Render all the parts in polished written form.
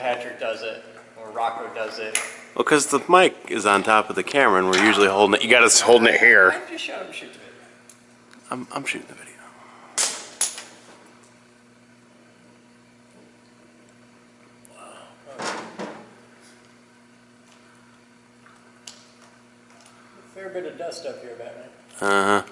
Patrick does it, or Rocco does it. Well, because the mic is on top of the camera, and we're usually holding it. You got us holding it here. I'm just shut up and shoot the video. I'm shooting the video. A fair bit of dust up here, Batman. Uh-huh.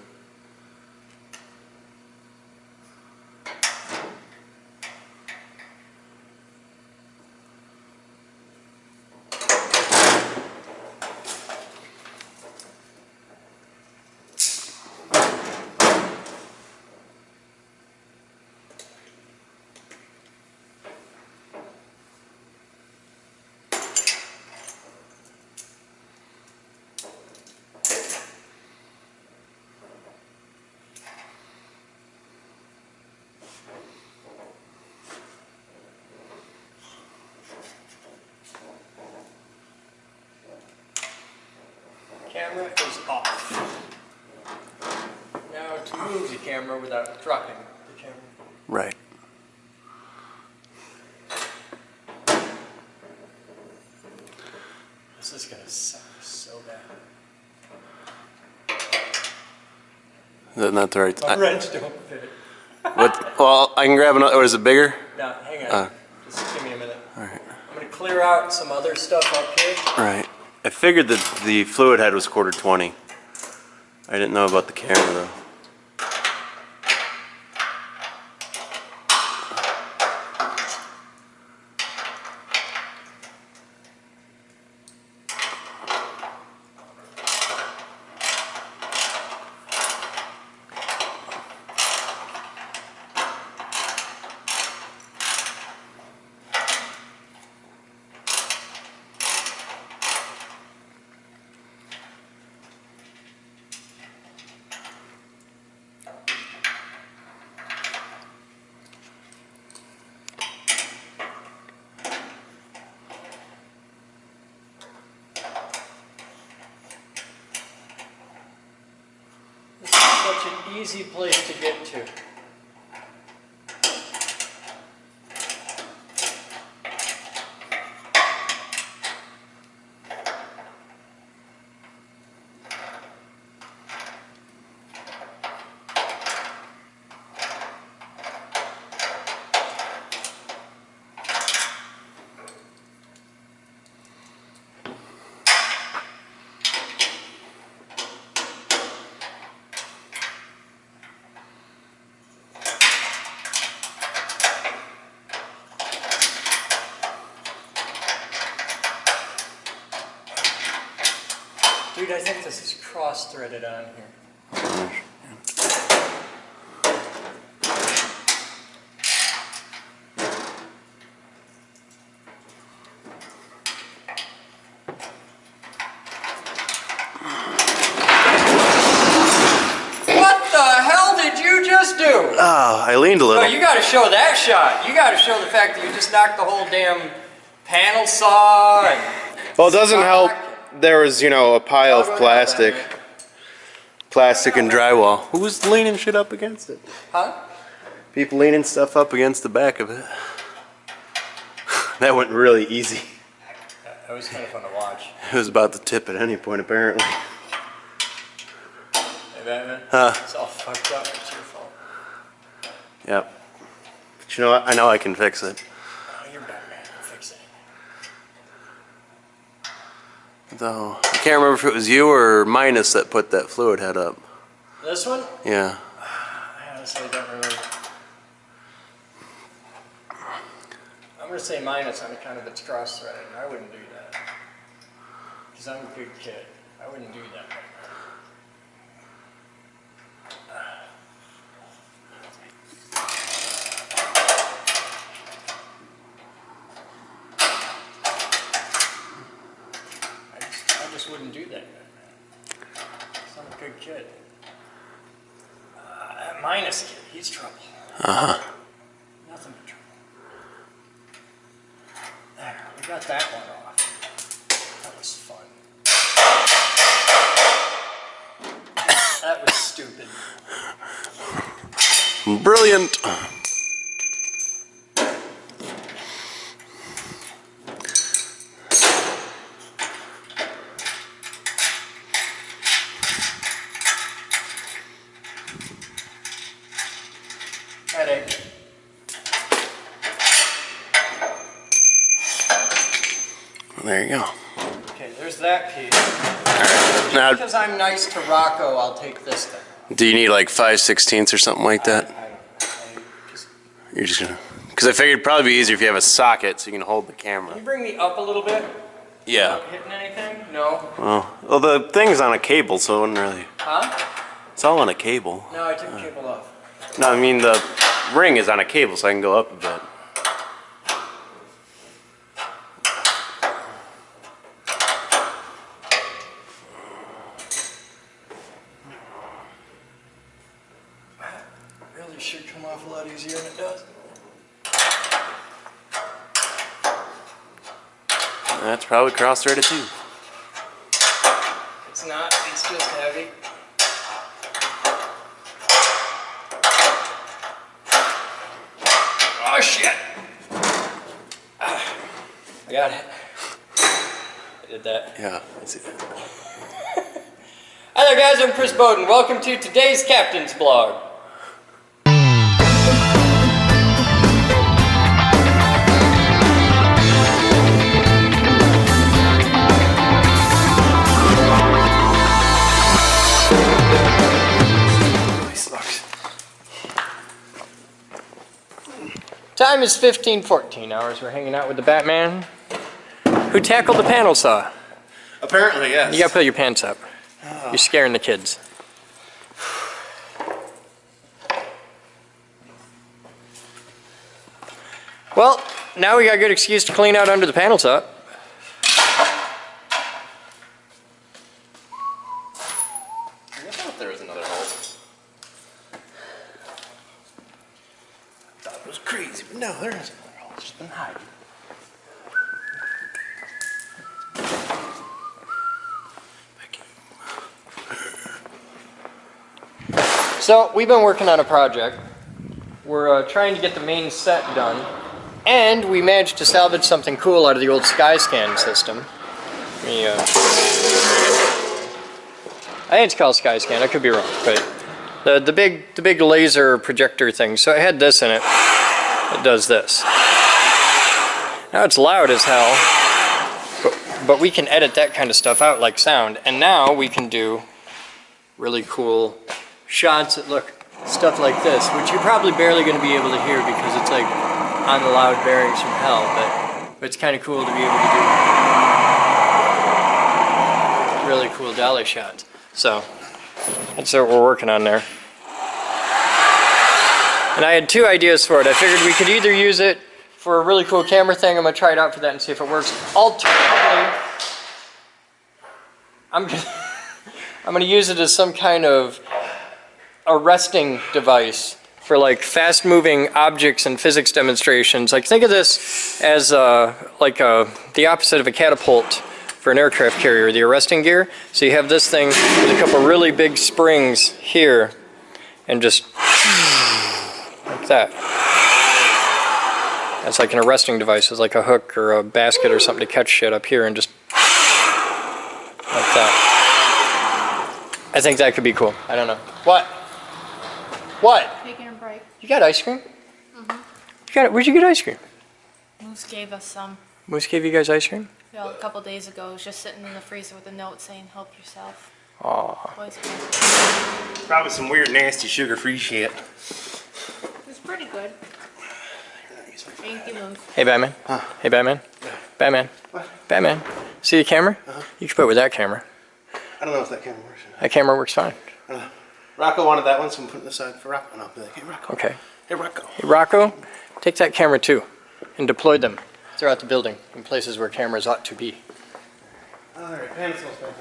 Camera is off. Now to move the camera without dropping the camera. Right. This is gonna suck so bad. Is that not the right? My wrench don't fit. What? Well, I can grab another. Or is it bigger? No, hang on. Just give me a minute. All right. I'm gonna clear out some other stuff up here. All right. I figured that the fluid head was 1/4-20. I didn't know about the camera though. Such an easy place to get to. Dude, I think this is cross-threaded on here. What the hell did you just do? Oh, I leaned a little. No, you gotta show that shot. You gotta show the fact that you just knocked the whole damn panel saw and... Well, it doesn't help. There was, you know, a pile of plastic. Plastic and drywall. Who was leaning shit up against it? Huh? People leaning stuff up against the back of it. That went really easy. That was kind of fun to watch. It was about to tip at any point, apparently. Hey, Batman. Huh? It's all fucked up. It's your fault. Yep. But you know what? I know I can fix it. Oh, you're Batman. Fix it. Though I can't remember if it was you or Minus that put that fluid head up. This one? Yeah. I honestly don't remember. I'm going to say minus on account of its cross-threaded, and I wouldn't do that. Because I'm a good kid. I wouldn't do that. I just wouldn't do that. I'm a good kid. That minus kid, he's trouble. Uh-huh. Nothing but trouble. There, we got that one off. That was fun. That was stupid. Brilliant. There you go. Okay, there's that piece. Alright. Now, Because I'm nice to Rocco, I'll take this thing. do you need like 5/16 or something like that? I don't know. You're just gonna... Because I figured it'd probably be easier if you have a socket so you can hold the Can camera. you bring me up a little bit? Yeah. Without hitting anything? No. Well, the thing's on a cable, so it wouldn't really... Huh? It's all on a cable. No, I took the cable off. No, I mean the ring is on a cable, so I can go up a bit. That really should come off a lot easier than it does. That's probably cross-threaded too. It's not, it's just heavy. Oh shit! I got it. I did that. Yeah, I see that. Hi there guys, I'm Chris Boden. Welcome to today's Captain's Blog. Time is 15:14 hours. We're hanging out with the Batman, who tackled the panel saw. Apparently, yes. You gotta put your pants up. You're scaring the kids. Well, now we got a good excuse to clean out under the panel saw. I thought there was another hole. I thought it was crazy, but no, there is another hole. It's just been hiding. So, we've been working on a project. We're trying to get the main set done, and we managed to salvage something cool out of the old SkyScan system. I think it's called SkyScan, I could be wrong, but the big laser projector thing. So it had this in it. It does this. Now it's loud as hell, but we can edit that kind of stuff out like sound, and now we can do really cool shots that look stuff like this, which you're probably barely going to be able to hear because it's like on the loud bearings from hell, but it's kind of cool to be able to do really cool dolly shots. So that's what we're working on there. And I had two ideas for it. I figured we could either use it for a really cool camera thing. I'm going to try it out for that and see if it works. Alternatively, I'm going to use it as some kind of arresting device for like fast moving objects and physics demonstrations. Like think of this as the opposite of a catapult for an aircraft carrier, the arresting gear. So you have this thing with a couple really big springs here and just like that. That's like an arresting device. It's like a hook or a basket or something to catch shit up here and just like that. I think that could be cool. I don't know. What? What? Taking a break. You got ice cream? You got it. Where'd you get ice cream? Moose gave us some. Moose gave you guys ice cream? You know, a couple days ago. It was just sitting in the freezer with a note saying, "Help yourself." Aw. Boys, it Probably some weird, nasty, sugar-free shit. was pretty good. Thank you, Moose. Hey, Batman. Hey, Batman. Batman. What? Batman. See the camera? You can put it with that camera. I don't know if that camera works. That camera works fine. I don't know. Rocco wanted that one, so I'm putting it aside for Rocco. And I'll be like, hey, Rocco. Okay. Hey, Rocco. Hey, Rocco, take that camera too and deploy them throughout the building in places where cameras ought to be. All right, pencils back up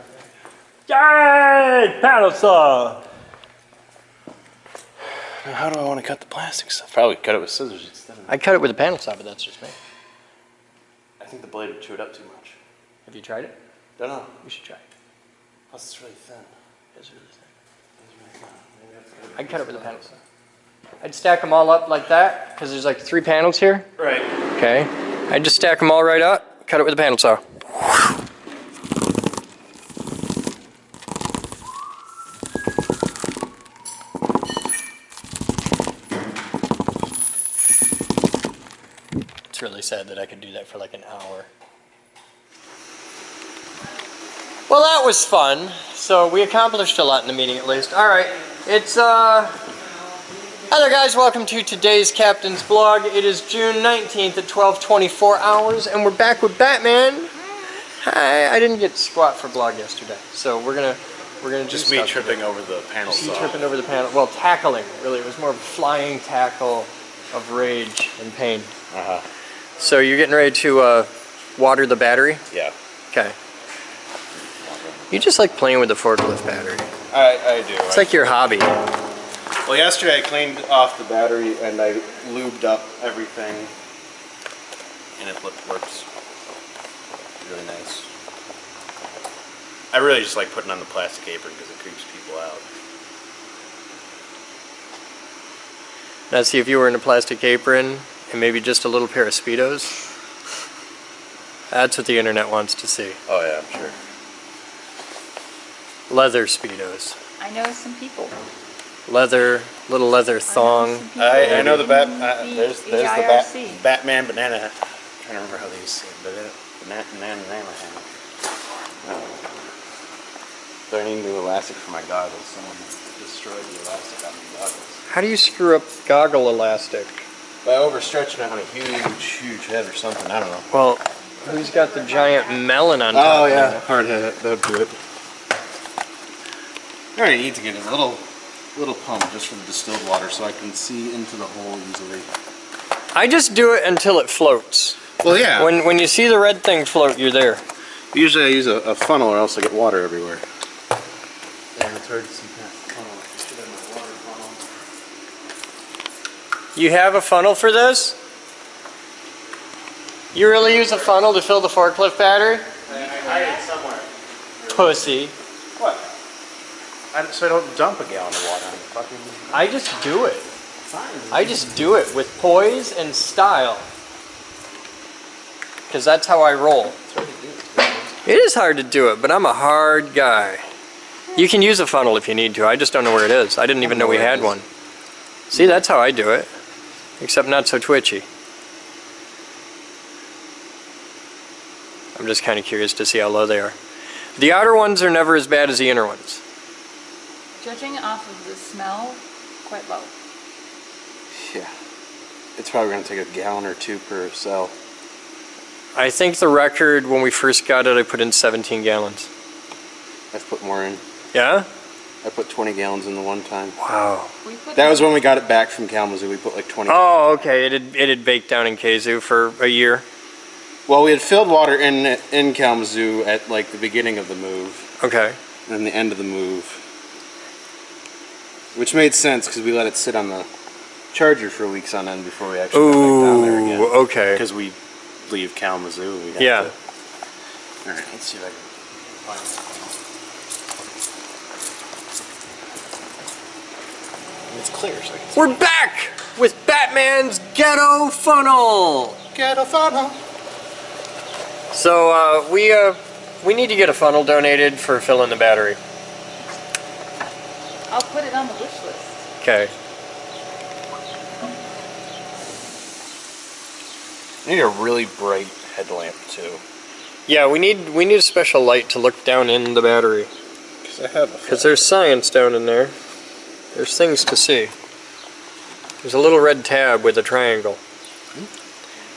there. Yay! Panel saw! Now, how do I want to cut the plastic stuff? Probably cut it with scissors instead of... I cut it with a panel saw, but that's just me. I think the blade would chew it up too much. Have you tried it? Don't know. You should try it. Plus, it's really thin. It's really thin. It's really thin. Maybe I have to cut it I'd cut it with a panel saw. I'd stack them all up like that, because there's like 3 panels here. Right. Okay. I'd just stack them all right up, cut it with a panel saw. It's really sad that I could do that for like an hour. Well, that was fun. So we accomplished a lot in the meeting, at least. All right, it's Hi there, guys. Welcome to today's Captain's Blog. It is June 19th at 12:24 hours, and we're back with Batman. Hi. I didn't get squat for blog yesterday, so we're gonna Just me tripping over the panel You saw. tripping over the panel. Well, tackling. Really, it was more of a flying tackle of rage and pain. So you're getting ready to water the battery? Yeah. Okay. You just like playing with the forklift battery. I do. It's like your hobby. Well, yesterday I cleaned off the battery and I lubed up everything, and it works really nice. I really just like putting on the plastic apron because it creeps people out. Now see, if you were in a plastic apron and maybe just a little pair of Speedos, that's what the internet wants to see. Oh yeah, I'm sure. Leather Speedos. I know some people. Leather, little leather thong. I know the there's the BIRC. Batman banana. I'm trying to remember how they say banana hammer. So I need new elastic for my goggles. Someone destroyed the elastic on my goggles. How do you screw up goggle elastic? By overstretching it on a huge head or something. I don't know. Well, who's got the giant melon on top? Oh of yeah, it? hard head. That would do it. I already need to get a little pump just for the distilled water so I can see into the hole easily. I just do it until it floats. Well, yeah. When you see the red thing float, you're there. Usually I use a funnel or else I get water everywhere. Yeah, it's hard to see past the funnel. Just get in my water funnel. You have a funnel for this? You really use a funnel to fill the forklift battery? I hide it somewhere. Pussy. What? So I don't dump a gallon of water on the fucking... I just do it. Fine. I just do it with poise and style. Because that's how I roll. It is hard to do it, but I'm a hard guy. You can use a funnel if you need to. I just don't know where it is. I didn't even know we had one. See, that's how I do it. Except not so twitchy. I'm just kind of curious to see how low they are. The outer ones are never as bad as the inner ones. Judging off of the smell, quite low. Yeah. It's probably going to take a gallon or two per cell. I think the record when we first got it, I put in 17 gallons. I've put more in. Yeah? I put 20 gallons in the one time. Wow. We put That was when we got it back from Kalamazoo. We put like 20. Oh, okay. It had baked down in Kazoo for a year. Well, we had filled water in Kalamazoo at like the beginning of the move. Okay. And then the end of the move. Which made sense because we let it sit on the charger for weeks on end before we actually got back down there again. Ooh, okay. Because we leave Kalamazoo. We have Yeah. to... Alright, let's see if I can find it. It's clear, so I can see. We're back with Batman's Ghetto Funnel. Get a funnel. So we need to get a funnel donated for filling the battery. I'll put it on the wish list. Okay. I need a really bright headlamp too. Yeah, we need a special light to look down in the battery. Because I have a Because there's science down in there. There's things to see. There's a little red tab with a triangle.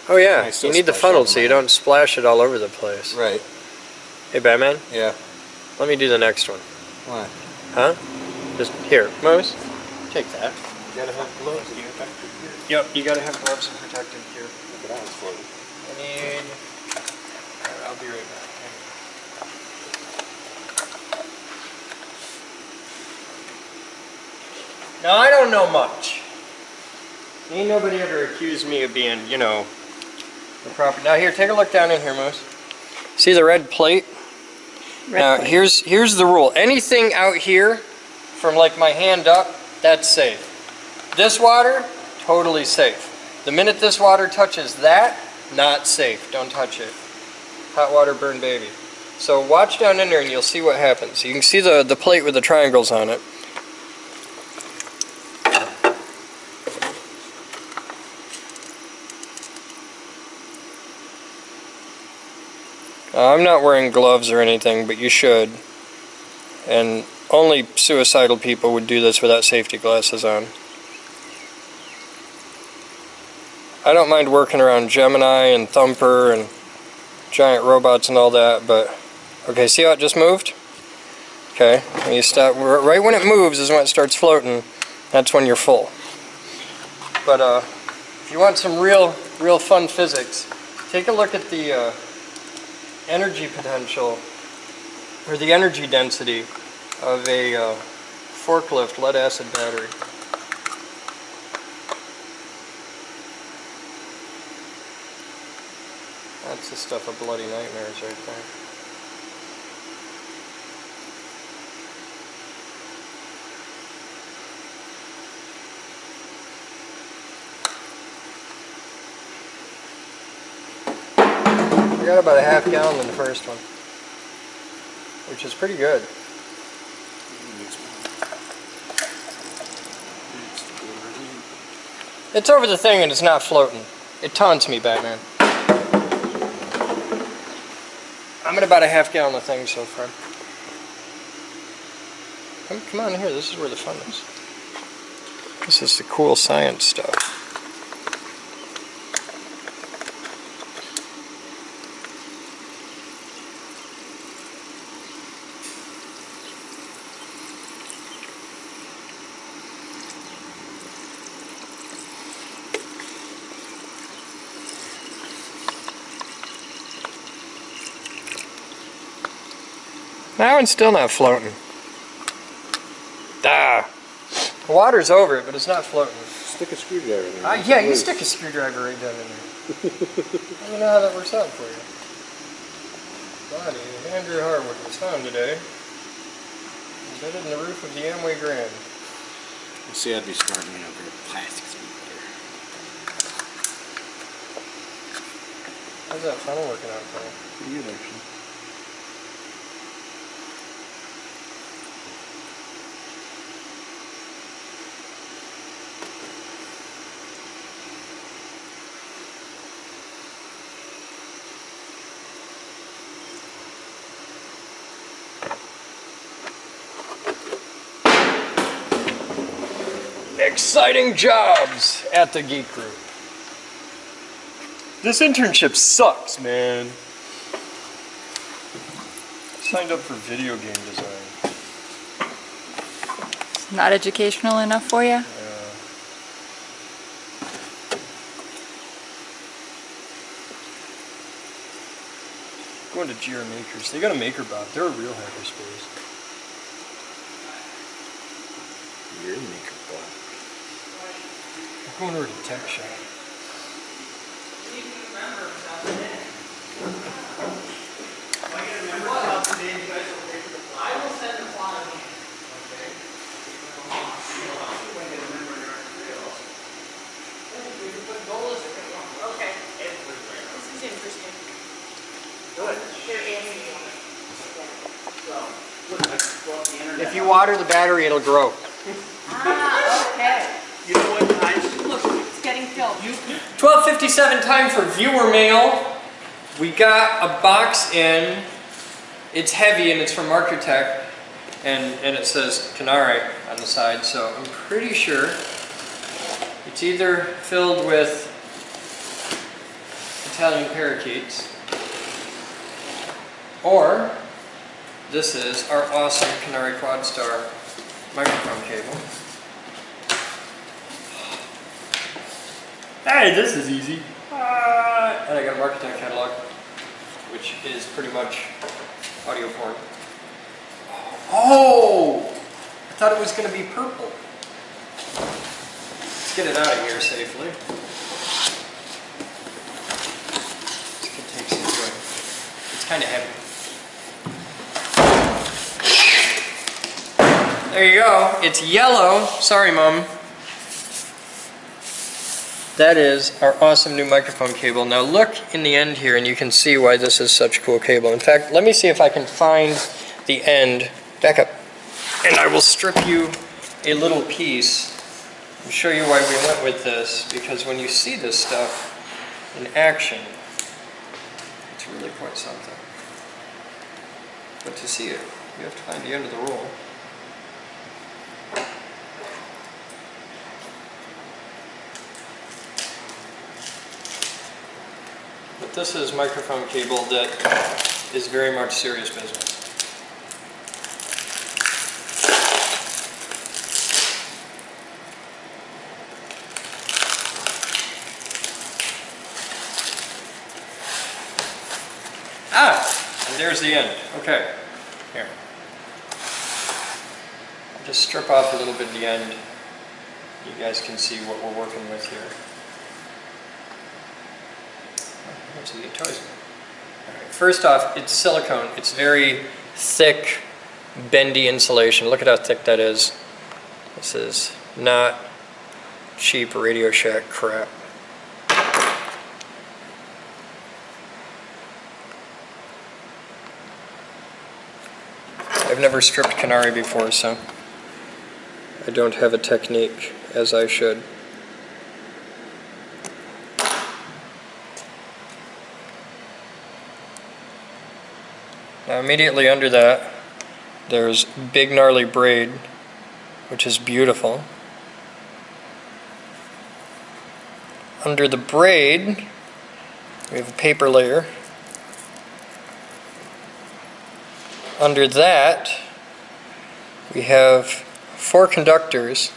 Oh yeah, I still you need the splash funnel all so you mine. don't splash it all over the place. Right. Hey Batman, Yeah. let me do the next one. Why? Huh? Just here, Moose. Take that. You gotta have gloves. You gotta have Yep, you gotta have gloves and protective gear. Look at that, it's floating. I need... Alright, I'll be right back. Now, I don't know much. Ain't nobody ever accused me of being, you know, the proper... Now, here, take a look down in here, Moose. See the red plate? Now, here's the rule. Anything out here, from like my hand up, that's safe. This water, totally safe. The minute this water touches that, not safe. Don't touch it. Hot water, burn baby. So watch down in there and you'll see what happens. You can see the plate with the triangles on it. I'm not wearing gloves or anything, but you should. And only suicidal people would do this without safety glasses on. I don't mind working around Gemini and Thumper and giant robots and all that, but... Okay, see how it just moved? Okay, when you stop, right when it moves is when it starts floating. That's when you're full. But if you want some real fun physics, take a look at the energy potential, or the energy density of a forklift lead acid battery. That's the stuff of bloody nightmares right there. I got about a half gallon in the first one, which is pretty good. It's over the thing and it's not floating. It taunts me, Batman. I'm at about a half gallon of things so far. Come on here, this is where the fun is. This is the cool science stuff. That one's still not floating. Ah. The water's over it, but it's not floating. Stick a screwdriver in there. Yeah, you stick a screwdriver right down in there. I don't know how that works out for you. Body, Andrew Harwood was found today. Embedded in the roof of the Amway Grand. You see, I'd be smart, you know, for plastics would be better. How's that funnel working out for you? Pretty good, actually. Exciting jobs at the Geek Group. This internship sucks, man. Signed up for video game design. Not educational enough for you? Going to GR Makers. They got a MakerBot. They're a real hackerspace. You're a maker bot. I'm going over to Tech Shop. If you water the battery, it'll grow. Ah, okay. You know what? Look, it's getting filled. 12:57 time for viewer mail. We got a box in. It's heavy and it's from Architect, and it says Canare on the side, so I'm pretty sure it's either filled with Italian parakeets or this is our awesome Canare Quad Star microphone cable. Hey, this is easy. And I got a Architect catalog, which is pretty much audio porn. Oh! I thought it was going to be purple. Let's get it out of here safely. This could take some doing. It's kind of heavy. There you go. It's yellow. Sorry, Mom. That is our awesome new microphone cable. Now look in the end here and you can see why this is such cool cable. In fact, let me see if I can find the end. Back up. And I will strip you a little piece and show you why we went with this, because when you see this stuff in action, it's really quite something. But to see it, you have to find the end of the roll. But this is microphone cable that is very much serious business. And there's the end. Okay, here. I'll just strip off a little bit of the end. You guys can see what we're working with here. Oh, there's the toys. All right, first off, it's silicone. It's very thick, bendy insulation. Look at how thick that is. This is not cheap Radio Shack crap. I've never stripped Canare before, so I don't have a technique as I should. Now immediately under that, there's big gnarly braid, which is beautiful. Under the braid, we have a paper layer. Under that, we have 4 conductors,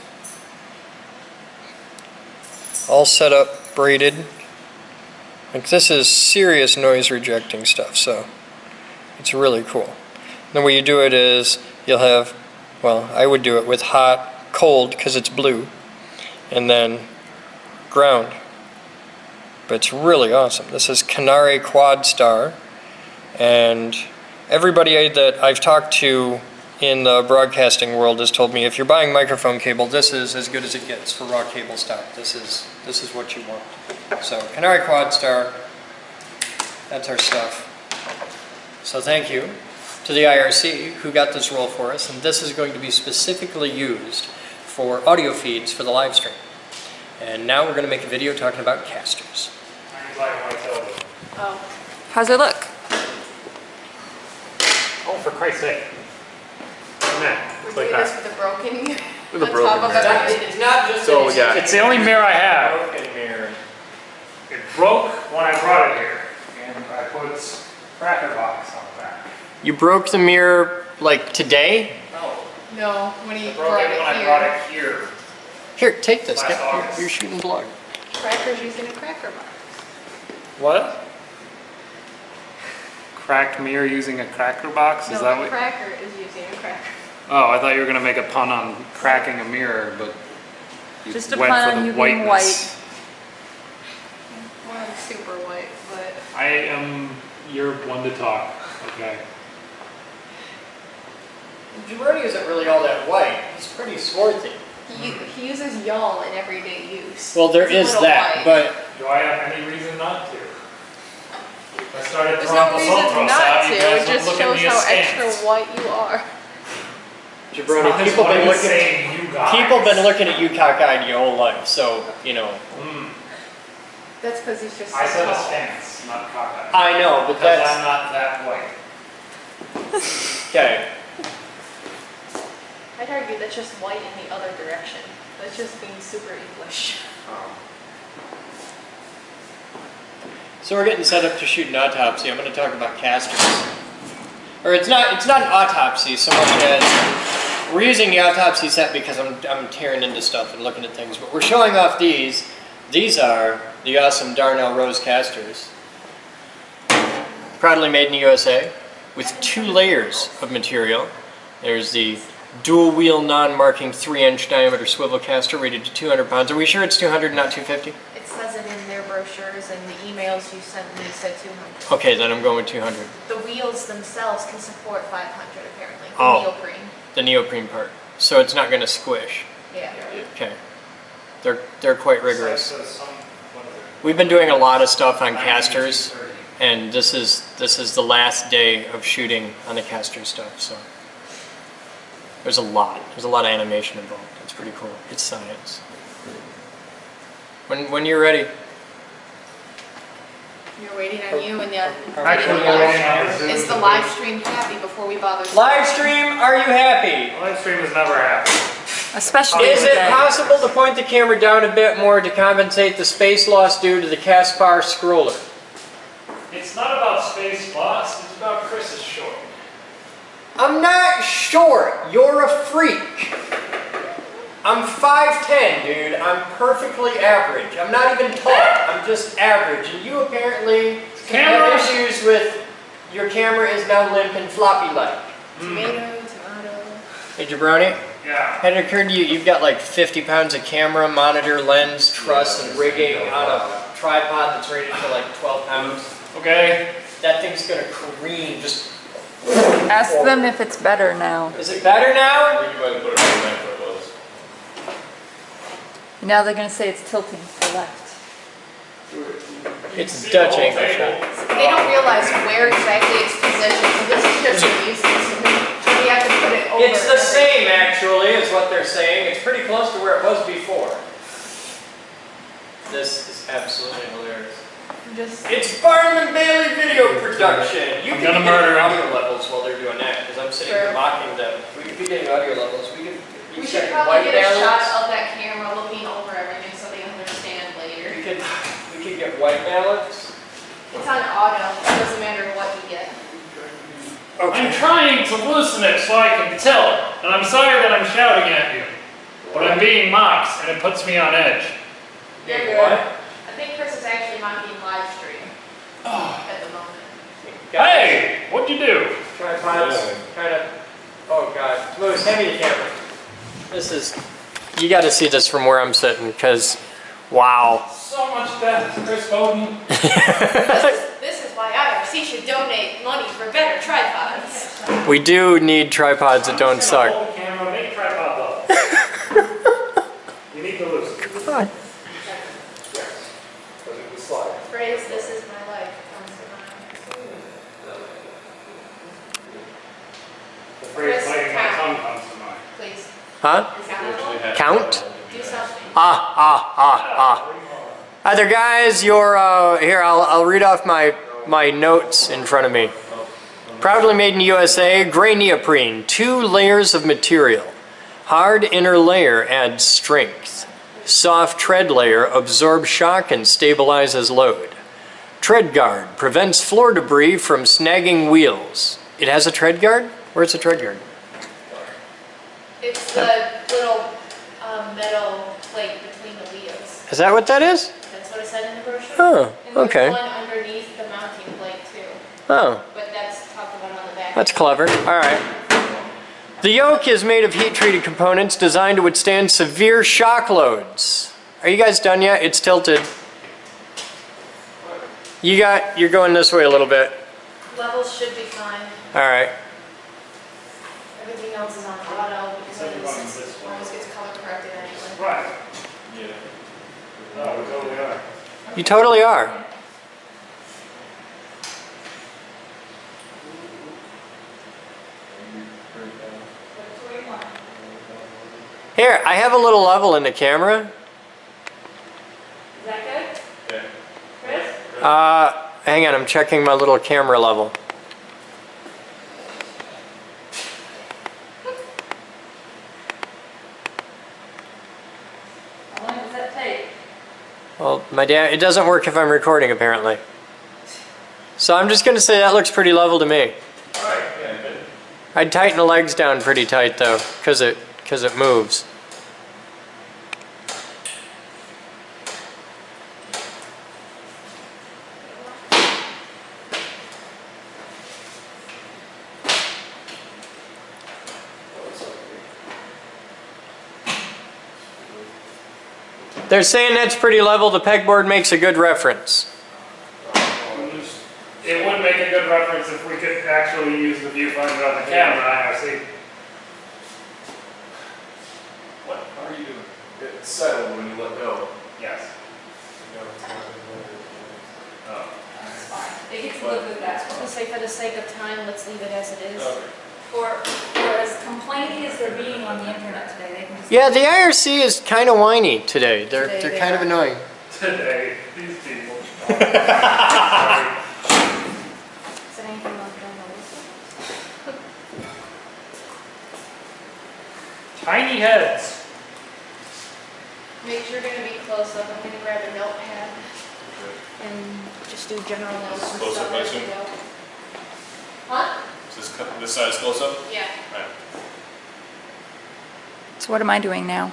all set up, braided. Like, this is serious noise rejecting stuff, so it's really cool. Then what you do it is, you'll have, well, I would do it with hot, cold, because it's blue, and then ground. But it's really awesome. This is Canare Quad Star, and everybody that I've talked to in the broadcasting world has told me if you're buying microphone cable, this is as good as it gets for raw cable stock. This is what you want. So Canare Quad Star, that's our stuff. So thank you to the IRC who got this roll for us, and this is going to be specifically used for audio feeds for the live stream. And now we're going to make a video talking about casters. Oh. How's it look? Oh, for Christ's sake. Nah, We're it's like doing this that. with a broken. With a broken top of mirror. everything. It's not just So we got- It's the only mirror I have. broken mirror. It broke when I brought it here, and I put cracker box on the back. You broke the mirror like today? No, when he I broke brought it it when I here. brought it here. Here, take this. Last Get, August. you're shooting blood. Cracker's using a cracker box. What? Cracked mirror using a cracker box? Is No, that a what? cracker is using a cracker. Oh, I thought you were gonna make a pun on cracking a mirror, but you Just a went pun for on the you being whiteness. Well, I'm super white, but I am your one to talk. Okay. Jabroni isn't really all that white. He's pretty swarthy. he uses y'all in everyday use. Well, there It's a is little that, white. but Do I have any reason not to? I started There's throwing no the reason Sotros not out, to. you guys It would just look at shows me how askance. extra white you are. Jabroni, Not as people white been as looking. saying you guys. People been looking at you cockeyed your whole life, so you know. That's because he's just so I said tall. askance, not cockeyed. I know, but Because that's I'm not that white. okay. I'd argue that's just white in the other direction. That's just being super English. So we're getting set up to shoot an autopsy. I'm going to talk about casters. Or it's not an autopsy so much as we're using the autopsy set because I'm tearing into stuff and looking at things, but we're showing off these. These are the awesome Darnell Rose casters. Proudly made in the USA with 2 layers of material. There's the dual wheel non-marking 3-inch diameter swivel caster rated to 200 pounds. Are we sure it's 200 not 250? It says it in their brochures and the emails you sent me said 200. Okay, then I'm going with 200. The wheels themselves can support 500 apparently. The Oh. neoprene. The neoprene part. So it's not going to squish. Yeah. Okay. They're quite rigorous. So some, what is it? We've been doing a lot of stuff on casters, and this is the last day of shooting on the caster stuff. So there's a lot of animation involved. It's pretty cool. It's science. When you're ready. You're waiting on you and the Actually, we're waiting on Zoom. Is the live stream happy before we bother? Live stream, are you happy? Live stream is never happy. Especially Is it today. possible to point the camera down a bit more to compensate the space loss due to the Caspar scroller? It's not about space loss, it's about Chris's short. I'm not short. You're a freak. I'm 5'10", dude. I'm perfectly average. I'm not even tall. I'm just average. And you apparently Camera. have issues with your camera is now limp and floppy-like. Tomato. Hey, Jabroni, Yeah. had it occurred to you you've got like 50 pounds of camera, monitor, lens, truss, and rigging on a tripod that's rated for like 12 pounds? Okay. That thing's gonna careen just... Ask them if it's better now. Is it better now? I think you might have put it on the where it was. Now they're going to say it's tilting to the left. It's Dutch angle Okay. shot. They don't realize where exactly it's positioned, so this is just useless. So we have to put it over. It's the same, actually, is what they're saying. It's pretty close to where it was before. This is absolutely hilarious. Just It's Barnum and Bailey video production. You I'm can gonna be getting murder him. audio levels while they're doing that, because I'm sitting Sure. here mocking them. We could be getting audio levels. We could be We should checking probably white get a shot balance. of that camera looking over everything so they understand later. We could get white balance. It's on auto, it doesn't matter what you get. I'm trying to loosen it so I can tilt, and I'm sorry that I'm shouting at you. But I'm being mocked, and it puts me on edge. You're good. What? I think Chris is actually mocking live stream at the moment. Hey! What'd you do? Tripods, kind of. Oh god, Moose, hand me the camera. This is. You got to see this from where I'm sitting, because, wow. So much death, Chris Boden. This is why IRC should donate money for better tripods. We do need tripods that don't I'm just gonna suck. hold the camera, make tripod level. You need to loosen it. God. Phrase, this is my life, comes to mind. The phrase Chris, biting my count. tongue comes to mind. Please. Huh? Is that Count? Do something. Other guys, here, I'll read off my notes in front of me. Proudly made in USA, gray neoprene, 2 layers of material. Hard inner layer adds strength. Soft tread layer absorbs shock and stabilizes load. Tread guard prevents floor debris from snagging wheels. It has a tread guard? Where's the tread guard? It's the little metal plate between the wheels. Is that what that is? That's what it said in the brochure. Oh, And there's okay. one underneath the mounting plate too, Oh, but that's talked about on the back. that's clever. All right. The yoke is made of heat-treated components designed to withstand severe shock loads. Are you guys done yet? It's tilted. You're going this way a little bit. Levels should be fine. All right. Everything else is on auto because it always gets color corrected anyway. Right. Yeah. Oh, we totally are. You totally are. Here, I have a little level in the camera. Is that good? Yeah. Chris? Hang on, I'm checking my little camera level. how long does that take? Well, it doesn't work if I'm recording apparently. So I'm just gonna say that looks pretty level to me. Alright, yeah, good. I'd tighten the legs down pretty tight though, because it moves. They're saying that's pretty level. The pegboard makes a good reference. It would make a good reference if we could actually use the viewfinder on the camera, IRC. What? How are you doing? It's settled when you let go. Yes. Oh. They get to live with that. To say for the sake of time, let's leave it as it is. Okay. For as complainy as they're being on the internet today, they can just... Yeah, the IRC is kind of whiny today. They're Today they kind of are. annoying. Today, these people. Is it anything like that? Tiny heads. Make sure you're gonna be close up. I'm gonna grab a notepad and just do general notes and Close up, stuff I as we assume? go. Huh? Is this size close up? Yeah. Right. So what am I doing now?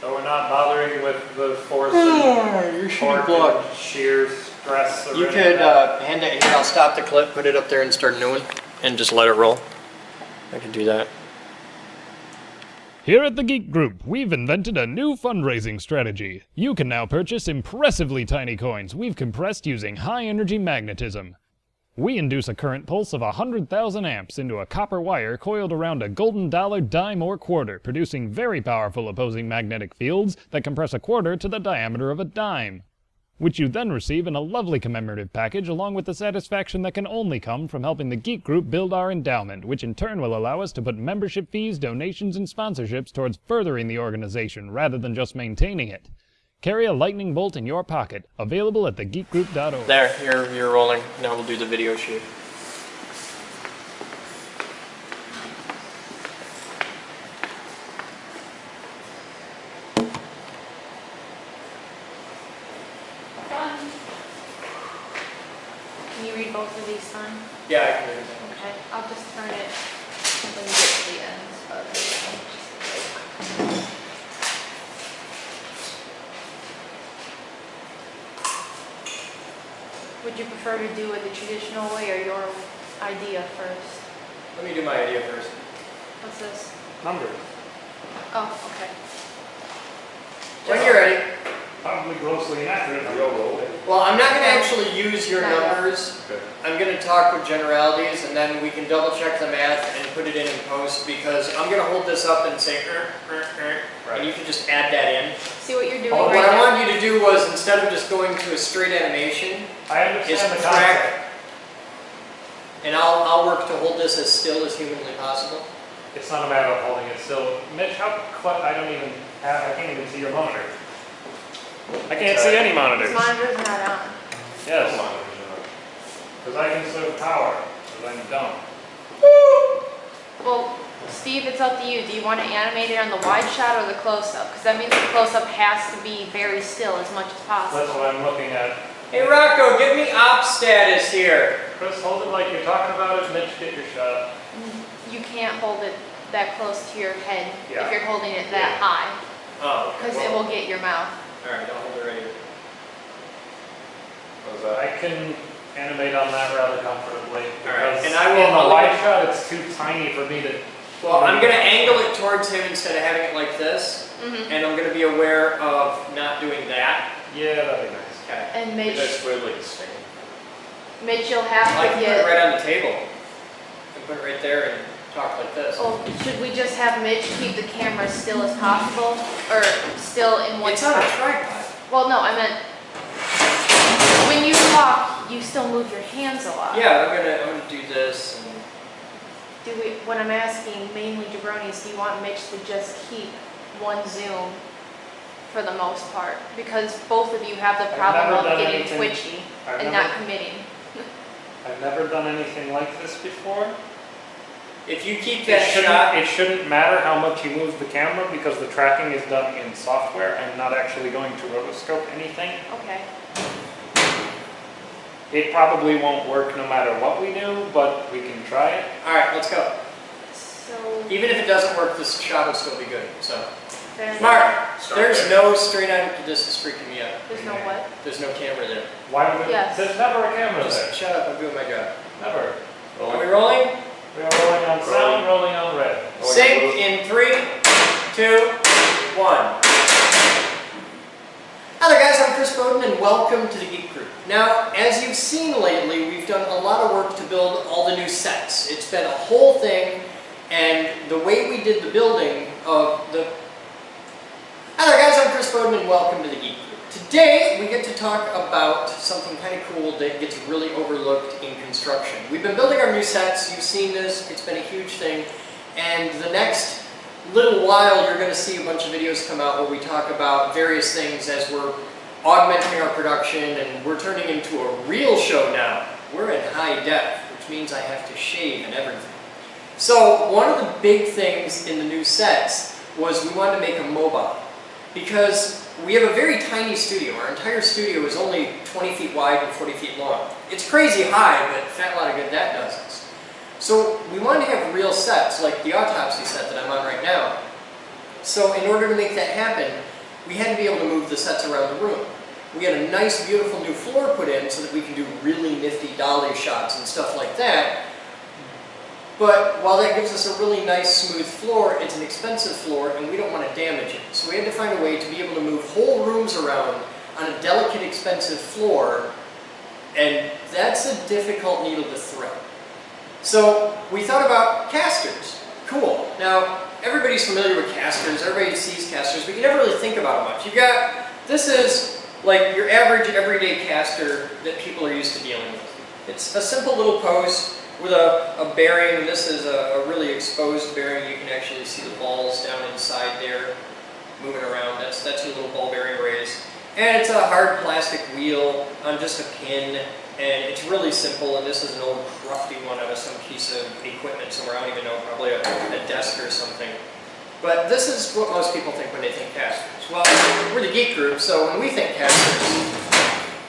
So we're not bothering with the force You're and shooting torque block. and shear stress. Or You any could of that. hand it here. I'll stop the clip, put it up there, and start a new one, and just let it roll. I could do that. Here at the Geek Group, we've invented a new fundraising strategy. You can now purchase impressively tiny coins we've compressed using high-energy magnetism. We induce a current pulse of 100,000 amps into a copper wire coiled around a golden dollar, dime, or quarter, producing very powerful opposing magnetic fields that compress a quarter to the diameter of a dime, which you then receive in a lovely commemorative package along with the satisfaction that can only come from helping the Geek Group build our endowment, which in turn will allow us to put membership fees, donations, and sponsorships towards furthering the organization rather than just maintaining it. Carry a lightning bolt in your pocket, available at thegeekgroup.org. There, you're rolling. Now we'll do the video shoot. Can you read both of these, son? Yeah, I can do that. Okay, I'll just turn it when you get to the ends of it. Would you prefer to do it the traditional way or your idea first? Let me do my idea first. What's this? Numbers. Oh, okay. When you're ready. Probably grossly inaccurate. Well, I'm not going to actually use your Not yet. numbers. Okay. I'm going to talk with generalities, and then we can double check the math and put it in post, because I'm going to hold this up and say, and you can just add that in. See what you're doing What right I now? want you to do was, instead of just going to a straight animation, I is understand the track, concept. and I'll work to hold this as still as humanly possible. It's not a matter of holding it still. Mitch, I can't even see your monitor. I can't see any This monitors. monitor's not on. Yes. Because I conserve power, because I'm dumb. Well, Steve, it's up to you. Do you want to animate it on the wide shot or the close-up? Because that means the close-up has to be very still as much as possible. That's what I'm looking at. Hey Rocco, give me op status here. Chris, hold it like you're talking about it. Mitch, get your shot. You can't hold it that close to your head Yeah. if you're holding it that high, Oh, because it will get your mouth. Alright, I'll hold it right here. How's that? I can animate on that rather comfortably. Alright, Because and I will- in I'll the leave wide it- shot, it's too tiny for me to. Well, I'm going to angle it towards him instead of having it like this, Mm-hmm. and I'm going to be aware of not doing that. Yeah, that'd be nice. Okay. And Maybe Mitch, that's weird, like a sting. you'll I have can to put it get. right on the table. I can put it right there and talk like this. Oh, should we just have Mitch keep the camera as still as possible, or still in one It's on a spot? tripod. Well, no, I meant when you talk, you still move your hands a lot. Yeah, I'm gonna do this. And When I'm asking mainly jabronis, do you want Mitch to just keep one zoom for the most part? Because both of you have the I've problem never of done getting anything- twitchy I've and never- not committing. I've never done anything like this before. if you keep It that shot, shouldn't matter how much you move the camera because the tracking is done in software. I'm not actually going to rotoscope anything. Okay. It probably won't work no matter what we do, but we can try it. alright, let's go. So, Even if it doesn't work, this shot will still be good. So, fair enough. Mark, Start there's there. no straight on. This is freaking me out. There's no what? There's no camera there. Why would it? Yes. There's never a camera there. Just shut up, I'm doing my job. Never. Are we rolling? We are rolling on sound, rolling on red. Sync in 3, 2, 1. Hi there guys, I'm Chris Boden and welcome to the Geek Group. Now, as you've seen lately, we've done a lot of work to build all the new sets. It's been a whole thing, and the way we did the building of the... Hi there guys, I'm Chris Boden and welcome to the Geek Group. Today, we get to talk about something kind of cool that gets really overlooked in construction. We've been building our new sets, you've seen this, it's been a huge thing, and the next little while you're going to see a bunch of videos come out where we talk about various things as we're augmenting our production, and we're turning into a real show now. We're in high def, which means I have to shave and everything. So one of the big things in the new sets was we wanted to make them mobile, because we have a very tiny studio. Our entire studio is only 20 feet wide and 40 feet long. It's crazy high, but fat lot of good that does us. So we wanted to have real sets, like the autopsy set that I'm on right now. So in order to make that happen, we had to be able to move the sets around the room. We had a nice, beautiful new floor put in so that we can do really nifty dolly shots and stuff like that. But while that gives us a really nice, smooth floor, it's an expensive floor and we don't want to damage it. So we had to find a way to be able to move whole rooms around on a delicate, expensive floor, and that's a difficult needle to thread. So we thought about casters. Cool. Now, everybody's familiar with casters, everybody sees casters, but you never really think about them much. You've got, this is like your average everyday caster that people are used to dealing with. It's a simple little post with a bearing. This is a really exposed bearing. You can actually see the balls down inside there moving around. That's your little ball bearing raise. And it's a hard plastic wheel on just a pin, and it's really simple. And this is an old crufty one out of some piece of equipment somewhere. I don't even know, probably a desk or something. But this is what most people think when they think casters. Well, we're the geek group, so when we think casters,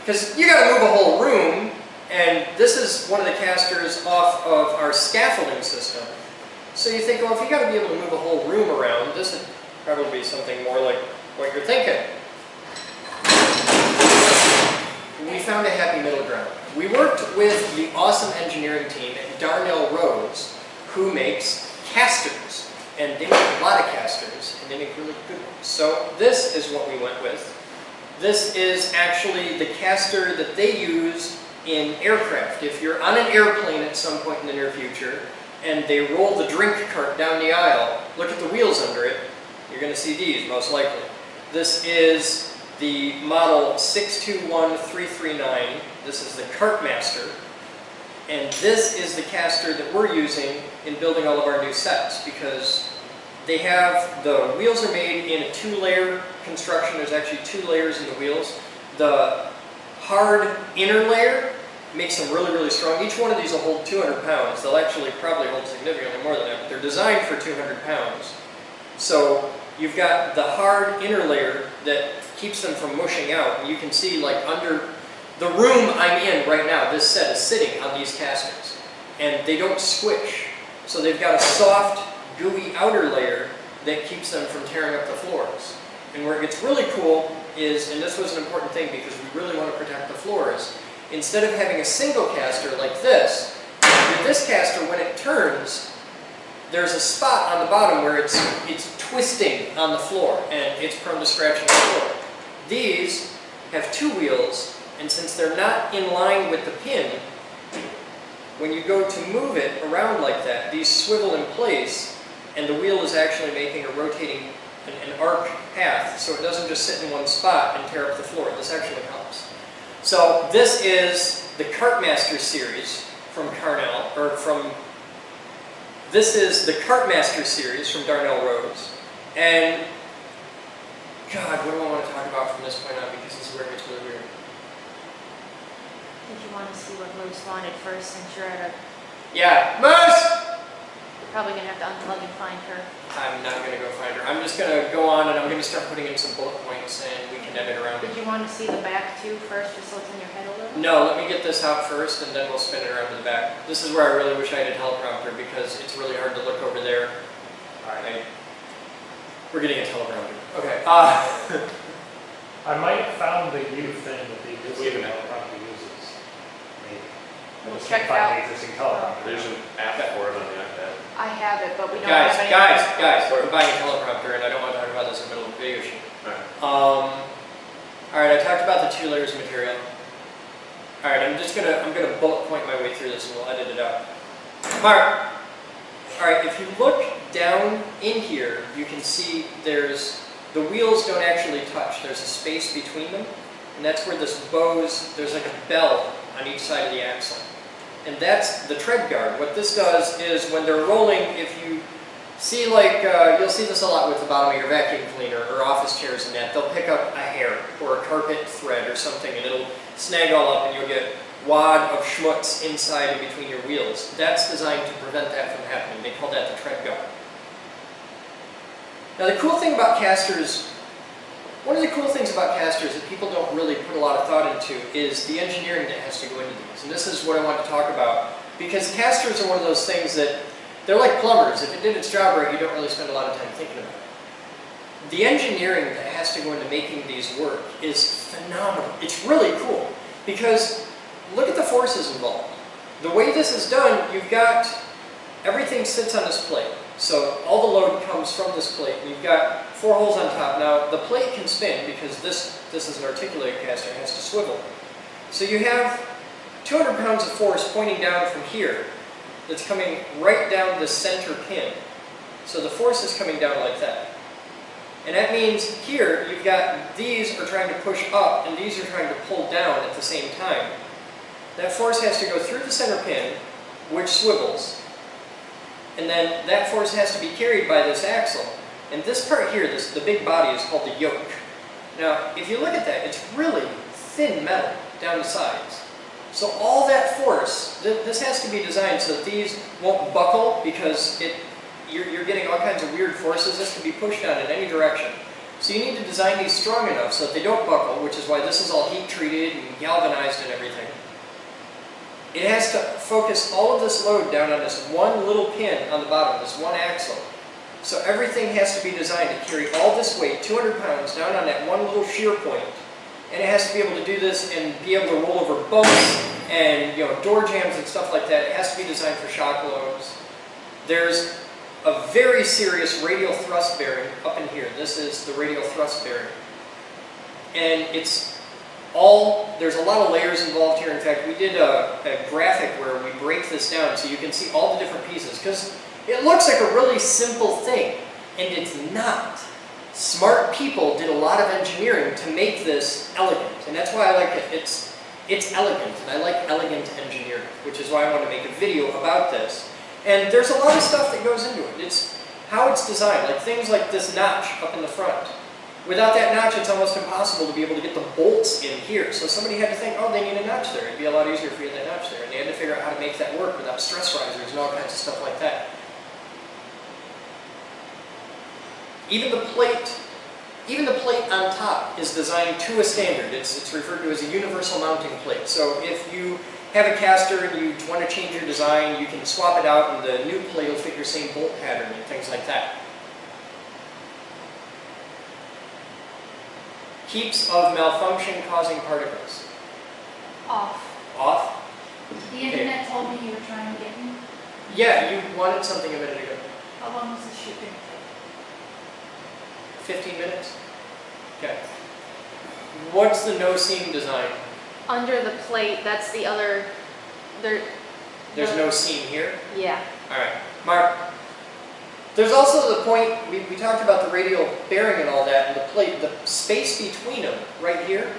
because you got to move a whole room, and this is one of the casters off of our scaffolding system. So you think, well, if you got to be able to move a whole room around, this would probably be something more like what you're thinking. We found a happy middle ground. We worked with the awesome engineering team at Darnell Rhodes, who makes casters. And they make a lot of casters, and they make really good ones. So this is what we went with. This is actually the caster that they use in aircraft. If you're on an airplane at some point in the near future, and they roll the drink cart down the aisle, look at the wheels under it, you're going to see these, most likely. This is the model 621339. This is the Cartmaster. And this is the caster that we're using in building all of our new sets, because they have, the wheels are made in a 2-layer construction. There's actually 2 layers in the wheels. The hard inner layer makes them really, really strong. Each one of these will hold 200 pounds. They'll actually probably hold significantly more than that, but they're designed for 200 pounds. So you've got the hard inner layer that keeps them from mushing out. And you can see, like, under the room I'm in right now, this set is sitting on these casters, and they don't squish. So they've got a soft, gooey outer layer that keeps them from tearing up the floors. And where it gets really cool is, and this was an important thing because we really want to protect the floors, instead of having a single caster like this, with this caster, when it turns, there's a spot on the bottom where it's twisting on the floor, and it's prone to scratching the floor. These have 2 wheels, and since they're not in line with the pin, when you go to move it around like that, these swivel in place, and the wheel is actually making a rotating, an arc path, so it doesn't just sit in one spot and tear up the floor. This actually helps. So this is the Cartmaster series from Carnell, or from, this is the Cartmaster series from Darnell Rhodes. And, God, what do I want to talk about from this point on, because this is where it gets really weird. Did you want to see what Moose wanted first, since you're at a... Yeah, Moose! You're probably going to have to unplug and find her. I'm not going to go find her. I'm just going to go on and I'm going to start putting in some bullet points and we can edit around it. Did you want to see the back too first, just so it's in your head a little? No, let me get this out first and then we'll spin it around to the back. This is where I really wish I had a teleprompter because it's really hard to look over there. Alright, we're getting a teleprompter. Okay. I might have found the U thing that the existing Wait a minute. teleprompter uses. Maybe. I We'll just check can't find it out. the existing teleprompter. There's an app for it on the iPad. I have it, but we don't guys, have any. guys, I'm buying a teleprompter and I don't want to talk about this in the middle of a video shoot. Alright, I talked about the 2 layers of material. Alright, I'm gonna bullet point my way through this and we'll edit it out. Alright, if you look down in here, you can see the wheels don't actually touch. There's a space between them, and that's where this bows, there's like a bell on each side of the axle. And that's the tread guard. What this does is when they're rolling, if you See, like, you'll see this a lot with the bottom of your vacuum cleaner or office chairs and that. They'll pick up a hair or a carpet thread or something and it'll snag all up and you'll get wad of schmutz inside and between your wheels. That's designed to prevent that from happening. They call that the tread guard. Now the cool thing about casters, one of the cool things about casters that people don't really put a lot of thought into is the engineering that has to go into these. And this is what I want to talk about, because casters are one of those things that, they're like plumbers. If it did its job right, you don't really spend a lot of time thinking about it. The engineering that has to go into making these work is phenomenal. It's really cool, because look at the forces involved. The way this is done, you've got, everything sits on this plate. So all the load comes from this plate, and you've got 4 holes on top. Now, the plate can spin because this is an articulated caster, it has to swivel. So you have 200 pounds of force pointing down from here that's coming right down the center pin. So the force is coming down like that. And that means here, you've got, these are trying to push up, and these are trying to pull down at the same time. That force has to go through the center pin, which swivels, and then that force has to be carried by this axle. And this part here, the big body, is called the yoke. Now, if you look at that, it's really thin metal down the sides. So all that force, this has to be designed so that these won't buckle, because you're getting all kinds of weird forces. This can be pushed down in any direction. So you need to design these strong enough so that they don't buckle, which is why this is all heat treated and galvanized and everything. It has to focus all of this load down on this one little pin on the bottom, this one axle. So everything has to be designed to carry all this weight, 200 pounds, down on that one little shear point. And it has to be able to do this and be able to roll over bolts and door jambs and stuff like that. It has to be designed for shock loads. There's a very serious radial thrust bearing up in here. This is the radial thrust bearing. And there's a lot of layers involved here. In fact, we did a graphic where we break this down so you can see all the different pieces, because it looks like a really simple thing, and it's not. Smart people did a lot of engineering to make this elegant, and that's why I like it. It's elegant, and I like elegant engineering, which is why I want to make a video about this. And there's a lot of stuff that goes into it. It's how it's designed, like things like this notch up in the front. Without that notch, it's almost impossible to be able to get the bolts in here. So somebody had to think, oh, they need a notch there. It'd be a lot easier if we had that notch there. And they had to figure out how to make that work without stress risers and all kinds of stuff like that. Even the plate on top is designed to a standard. It's referred to as a universal mounting plate. So if you have a caster and you want to change your design, you can swap it out and the new plate will fit your same bolt pattern and things like that. Keeps of malfunction causing particles. Off. Off? The internet told me you were trying to get me. Yeah, you wanted something a minute ago. How long was the shoot going to take? 15 minutes? Okay. What's the no seam design? Under the plate, that's the other, There's no seam here? yeah. Alright, Mark. There's also the point, we talked about the radial bearing and all that, and the plate, the space between them, right here,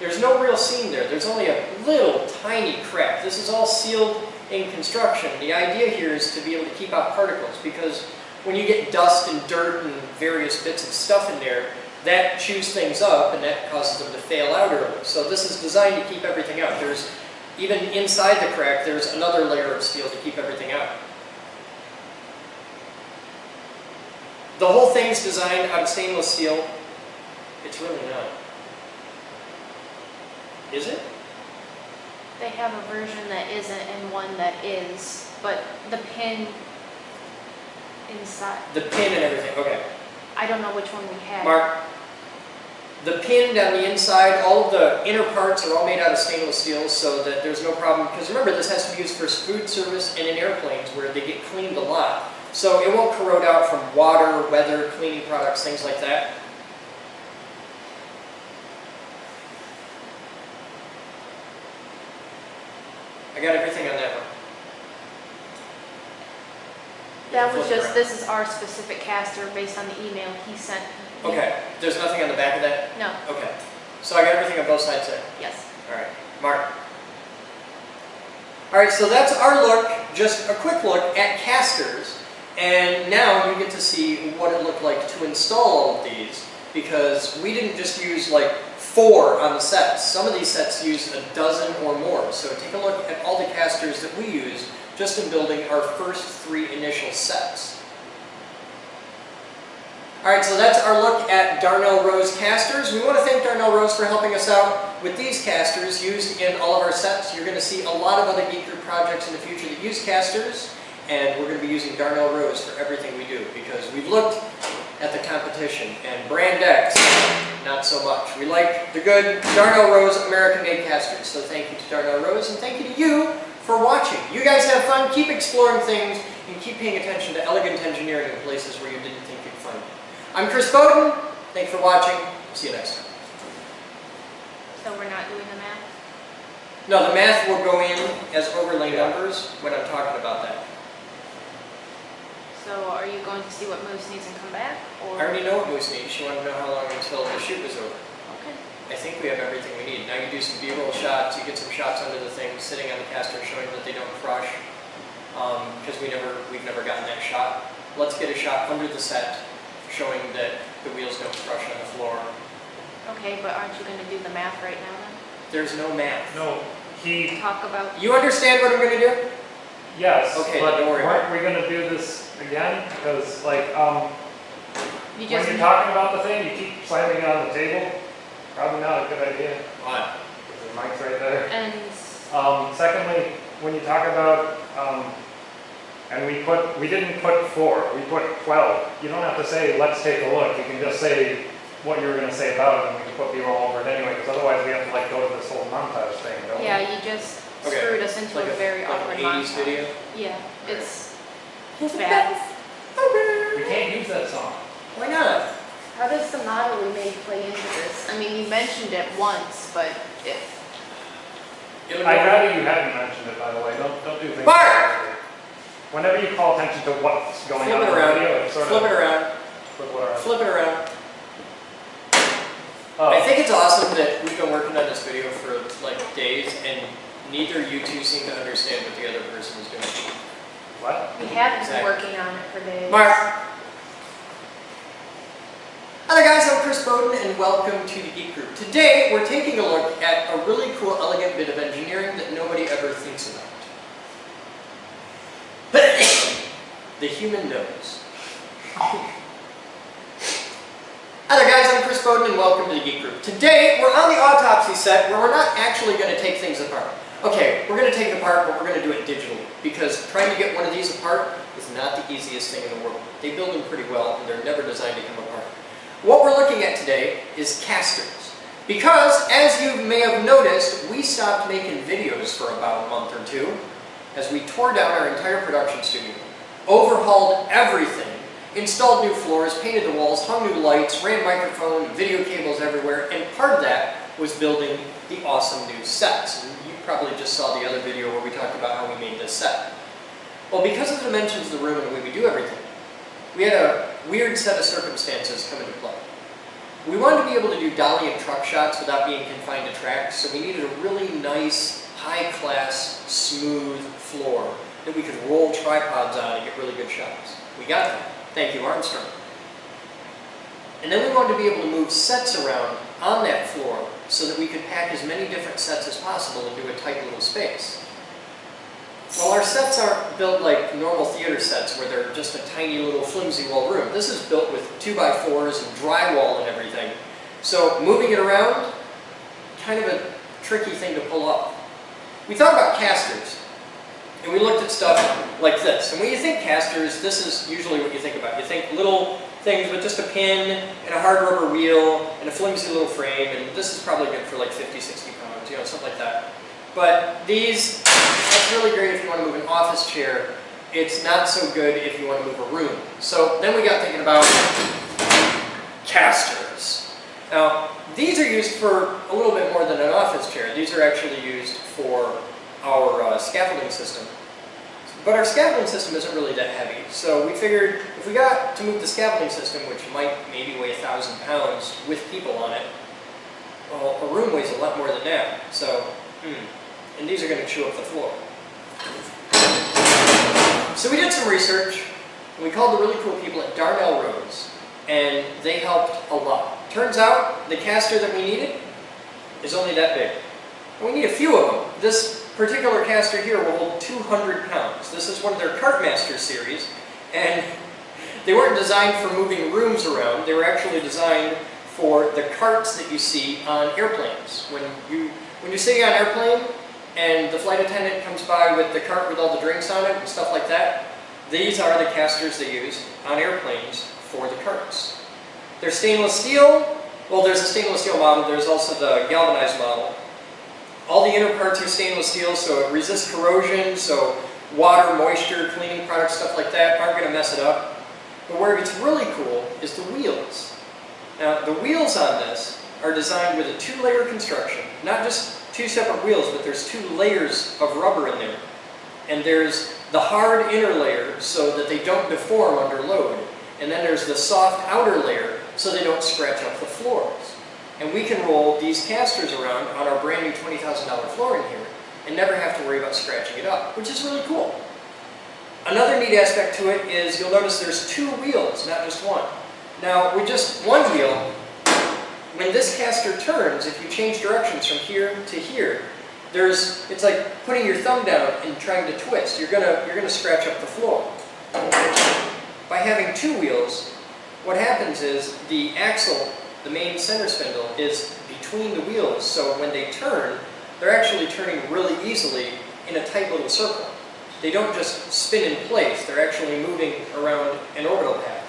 there's no real seam there. There's only a little tiny crack. This is all sealed in construction. The idea here is to be able to keep out particles, because when you get dust and dirt and various bits of stuff in there, that chews things up and that causes them to fail out early. So this is designed to keep everything out. There's, even inside the crack, there's another layer of steel to keep everything out. The whole thing's designed out of stainless steel. It's really not. Is it? They have a version that isn't and one that is, but the pin inside, The pin and everything, okay. I don't know which one we had. Mark, the pin down the inside, all of the inner parts are all made out of stainless steel so that there's no problem. Because remember, this has to be used for food service and in airplanes where they get cleaned a lot. So it won't corrode out from water, weather, cleaning products, things like that. I got everything on that one. That was Flip it just, around. this is our specific caster based on the email he sent. Okay, there's nothing on the back of that? No, Okay, so I got everything on both sides there. yes. All right, Mark. All right, so that's our look, just a quick look at casters. And now you get to see what it looked like to install all of these, because we didn't just use like 4 on the sets. Some of these sets used a dozen or more. So take a look at all the casters that we used just in building our first 3 initial sets. Alright, so that's our look at Darnell Rose casters. We want to thank Darnell Rose for helping us out with these casters used in all of our sets. You're going to see a lot of other Geek Group projects in the future that use casters, and we're going to be using Darnell Rose for everything we do, because we've looked at the competition, and Brand X, not so much. We like the good Darnell Rose American-made casters, so thank you to Darnell Rose, and thank you to you for watching. You guys have fun, keep exploring things, and keep paying attention to elegant engineering in places where you didn't think you'd find it. I'm Chris Boden. Thanks for watching. See you next time. So we're not doing the math? No, the math will go in as overlay numbers when I'm talking about that. So are you going to see what Moose needs and come back? Or? I already know what Moose needs. She wanted to know how long until the shoot was over. Okay. I think we have everything we need. Now you do some B-roll shots, you get some shots under the thing, sitting on the caster, showing that they don't crush, because we've never gotten that shot. Let's get a shot under the set, showing that the wheels don't crush on the floor. Okay, but aren't you going to do the math right now then? There's no math. No, he, Talk about. You understand what I'm going to do? yes, Okay, but don't worry about aren't we gonna do this again? Because like, You when just. you're talking about the thing, you keep slamming it on the table. Probably not a good idea. What? The mic's right there. And Secondly, when you talk about, and we didn't put 4, we put 12. You don't have to say, let's take a look. You can just say what you were going to say about it, and we can put B-roll over it anyway, because otherwise we have to like go to this whole montage thing, don't we? yeah, you just Okay. screwed us into Like a very like awkward an 80s montage. video? Yeah, it's bad. We can't use that song. Why not? How does the model we made play into this? I mean, you mentioned it once, but it. I'd rather you hadn't mentioned it, by the way. Don't do things. Mark! Whenever you call attention to what's going Flip on it in the around. video, it's sort Flip of it around. flip what around. Flip it around. Oh. I think it's awesome that we've been working on this video for like days, and neither you two seem to understand what the other person is doing. What? We have been Exactly. working on it for days. Mark! Hello guys, I'm Chris Boden, and welcome to the Geek Group. Today, we're taking a look at a really cool, elegant bit of engineering that nobody ever thinks about. The human nose. Hello guys, I'm Chris Boden, and welcome to the Geek Group. Today, we're on the autopsy set where we're not actually going to take things apart. Okay, we're going to take it apart, but we're going to do it digitally, because trying to get one of these apart is not the easiest thing in the world. They build them pretty well, and they're never designed to come apart. What we're looking at today is casters. Because, as you may have noticed, we stopped making videos for about a month or 2, as we tore down our entire production studio, overhauled everything, installed new floors, painted the walls, hung new lights, ran microphone, video cables everywhere, and part of that was building the awesome new sets. And you probably just saw the other video where we talked about how we made this set. Well, because of the dimensions of the room and the way we do everything, we had a weird set of circumstances come into play. We wanted to be able to do dolly and truck shots without being confined to tracks, so we needed a really nice, high-class, smooth floor that we could roll tripods on and get really good shots. We got that. Thank you, Armstrong. And then we wanted to be able to move sets around on that floor so that we could pack as many different sets as possible into a tight little space. Well, our sets aren't built like normal theater sets where they're just a tiny little flimsy wall room. This is built with 2x4s and drywall and everything. So moving it around, kind of a tricky thing to pull off. We thought about casters, and we looked at stuff like this. And when you think casters, this is usually what you think about. You think little things with just a pin and a hard rubber wheel and a flimsy little frame, and this is probably good for like 50, 60 pounds, you know, something like that. But these, that's really great if you want to move an office chair. It's not so good if you want to move a room. So then we got thinking about casters. Now, these are used for a little bit more than an office chair. These are actually used for our scaffolding system. But our scaffolding system isn't really that heavy. So we figured if we got to move the scaffolding system, which might maybe weigh 1,000 pounds with people on it, well, a room weighs a lot more than that. So, and these are going to chew up the floor. So we did some research. And we called the really cool people at Darnell Roads, and they helped a lot. Turns out the caster that we needed is only that big. And we need a few of them. This particular caster here will hold 200 pounds. This is one of their Cartmaster series, and they weren't designed for moving rooms around. They were actually designed for the carts that you see on airplanes. When you're sitting on an airplane and the flight attendant comes by with the cart with all the drinks on it and stuff like that, these are the casters they use on airplanes for the carts. They're stainless steel. Well, there's a stainless steel model. There's also the galvanized model. All the inner parts are stainless steel, so it resists corrosion, so water, moisture, cleaning products, stuff like that aren't going to mess it up. But where it gets really cool is the wheels. Now, the wheels on this are designed with a 2-layer construction. Not just 2 separate wheels, but there's 2 layers of rubber in there. And there's the hard inner layer so that they don't deform under load. And then there's the soft outer layer so they don't scratch up the floors. And we can roll these casters around on our brand new $20,000 flooring here and never have to worry about scratching it up, which is really cool. Another neat aspect to it is you'll notice there's 2 wheels, not just one. Now, with just one wheel, when this caster turns, if you change directions from here to here, it's like putting your thumb down and trying to twist. You're gonna scratch up the floor. By having 2 wheels, what happens is the axle, the main center spindle, is between the wheels, so when they turn, they're actually turning really easily in a tight little circle. They don't just spin in place, they're actually moving around an orbital path.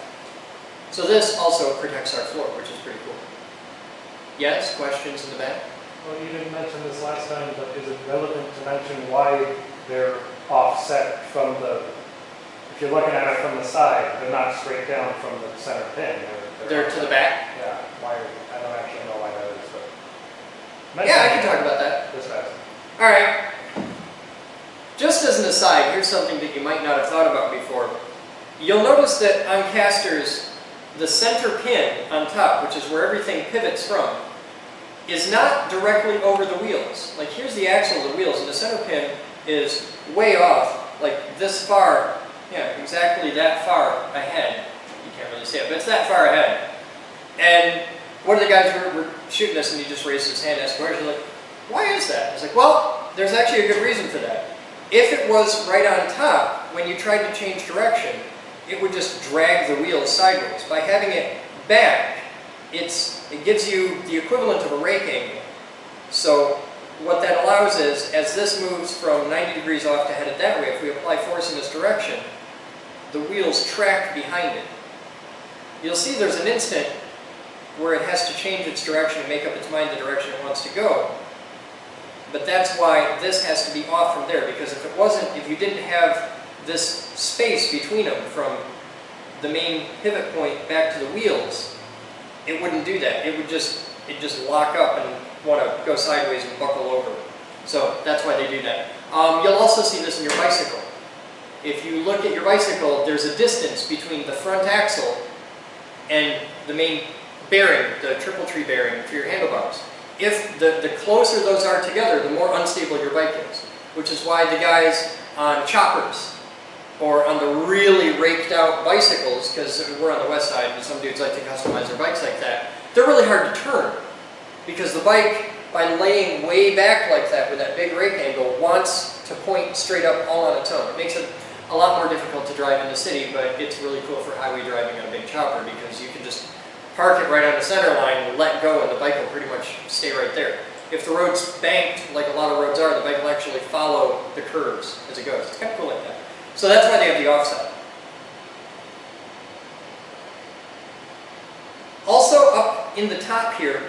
So this also protects our floor, which is pretty cool. Yes, questions in the back? Well, you didn't mention this last time, but is it relevant to mention why they're offset from the, if you're looking at it from the side, they're not straight down from the center pin. They're to the back? Yeah, why, I don't actually know why that is, but. Yeah, I can talk about that. This fast. All right. Just as an aside, here's something that you might not have thought about before. You'll notice that on casters, the center pin on top, which is where everything pivots from, is not directly over the wheels. Like here's the axle of the wheels, and the center pin is way off, like this far, yeah, exactly that far ahead. You can't really see it, but it's that far ahead. And one of the guys were shooting this, and he just raised his hand and asked questions, like, why is that? I was like, well, there's actually a good reason for that. If it was right on top, when you tried to change direction, it would just drag the wheels sideways. By having it back, it gives you the equivalent of a rake angle. So what that allows is, as this moves from 90 degrees off to headed that way, if we apply force in this direction, the wheels track behind it. You'll see there's an instant where it has to change its direction and make up its mind the direction it wants to go. But that's why this has to be off from there, because if you didn't have this space between them from the main pivot point back to the wheels, it wouldn't do that. It'd just lock up and want to go sideways and buckle over. So that's why they do that. You'll also see this in your bicycle. If you look at your bicycle, there's a distance between the front axle and the main bearing, the triple tree bearing for your handlebars. If the closer those are together, the more unstable your bike is. Which is why the guys on choppers or on the really raked out bicycles, because we're on the west side and some dudes like to customize their bikes like that, they're really hard to turn. Because the bike, by laying way back like that with that big rake angle, wants to point straight up all on its own. It makes it a lot more difficult to drive in the city, but it's really cool for highway driving on a big chopper because you can just park it right on the center line and let go and the bike will pretty much stay right there. If the road's banked, like a lot of roads are, the bike will actually follow the curves as it goes. It's kind of cool like that. So that's why they have the offset. Also up in the top here,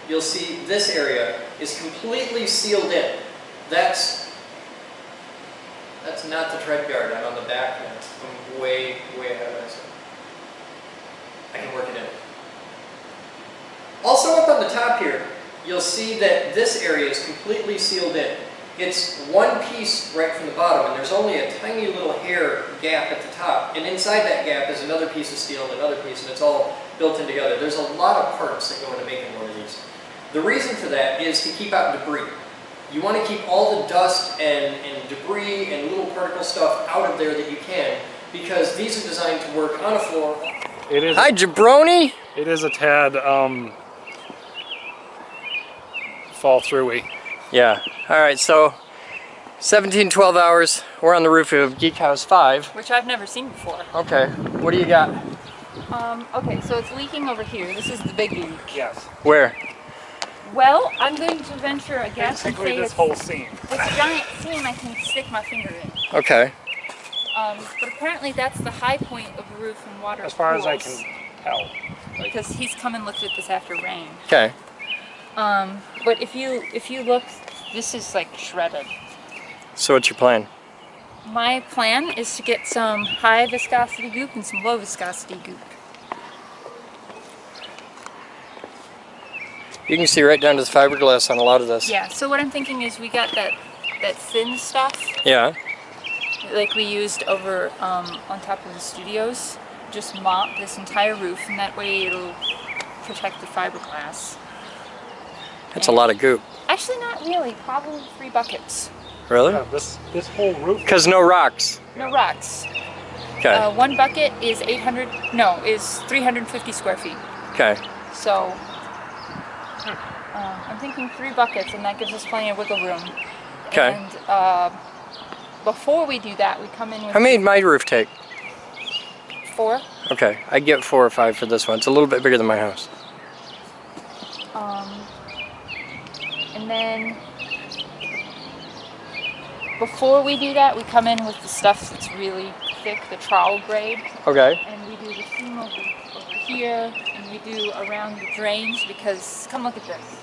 you'll see this area is completely sealed in. That's not the tread guard. I'm on the back now. I'm way ahead of myself. I can work it in. Also up on the top here, you'll see that this area is completely sealed in. It's one piece right from the bottom, and there's only a tiny little hair gap at the top. And inside that gap is another piece of steel and another piece, and it's all built in together. There's a lot of parts that go into making one of these. The reason for that is to keep out debris. You want to keep all the dust and debris and little particle stuff out of there that you can, because these are designed to work on a floor. It is. Hi, jabroni! It is a tad fall through-y. Yeah. All right, so 17, 12 hours. We're on the roof of Geek House 5. Which I've never seen before. Okay, what do you got? Okay, so it's leaking over here. This is the big leak. Yes. Where? Well, I'm going to venture a guess and Basically, say this it's whole scene. a giant seam I can stick my finger in. Okay. But apparently that's the high point of the roof and water As far as I pools, can tell. because he's come and looked at this after rain. Okay. But if you look, this is like shredded. So what's your plan? My plan is to get some high viscosity goop and some low viscosity goop. You can see right down to the fiberglass on a lot of this. Yeah, so what I'm thinking is we got that thin stuff Yeah. like we used over on top of the studios. Just mop this entire roof, and that way it'll protect the fiberglass. That's a lot of goop. Actually, not really. Probably 3 buckets. Really? Yeah, this whole roof. Because no rocks. No rocks. Okay. 1 bucket is 350 square feet. Okay. So I'm thinking 3 buckets, and that gives us plenty of wiggle room. Okay. And before we do that, we come in with How many did my roof take? 4. Okay, I get 4 or 5 for this one. It's a little bit bigger than my house. And then before we do that, we come in with the stuff that's really thick, the trowel grade, Okay. and we do the seam over here, and we do around the drains, because come look at this.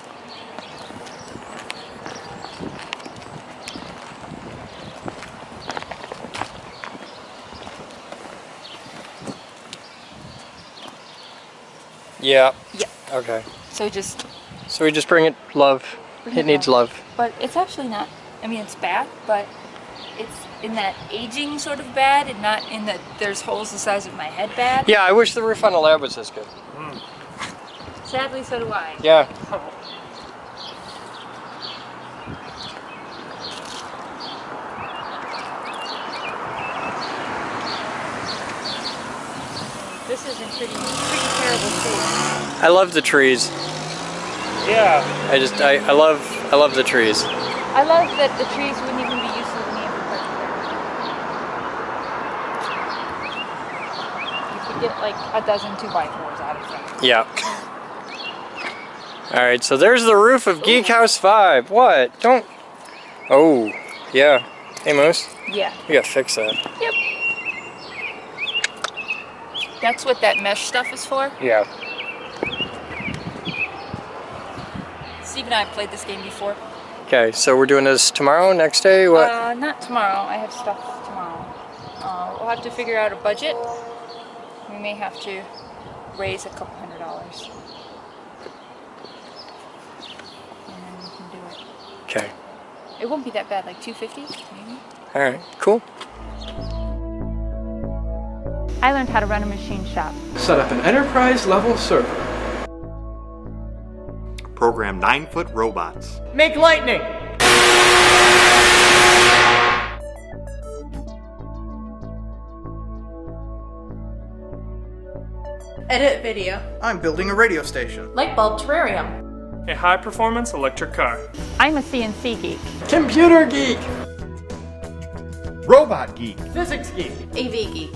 Yeah. Yeah. Okay. So just, So we just bring it love. It needs love. but it's actually not, I mean, it's bad, but it's in that aging sort of bad, and not in that there's holes the size of my head bad. Yeah, I wish the roof on the lab was this good. Sadly, so do I. Yeah. This is in pretty terrible state. I love the trees. Yeah. I love the trees. I love that the trees wouldn't even be useful to me if we put them there. You could get like a dozen 2x4s out of them. Yeah. All right, so there's the roof of Geek House 5. What? Don't. Oh, yeah. Hey, Moose. Yeah. We gotta fix that. Yep. That's what that mesh stuff is for. Yeah. Steve and I have played this game before. Okay, so we're doing this tomorrow, next day, what? Not tomorrow. I have stuff tomorrow. We'll have to figure out a budget. We may have to raise a couple $100. And then we can do it. Okay. It won't be that bad, like $250 maybe. All right, cool. I learned how to run a machine shop. Set up an enterprise level server. Program 9-foot robots. Make lightning! Edit video. I'm building a radio station. Light bulb terrarium. A high-performance electric car. I'm a CNC geek. Computer geek. Robot geek. Physics geek. AV geek.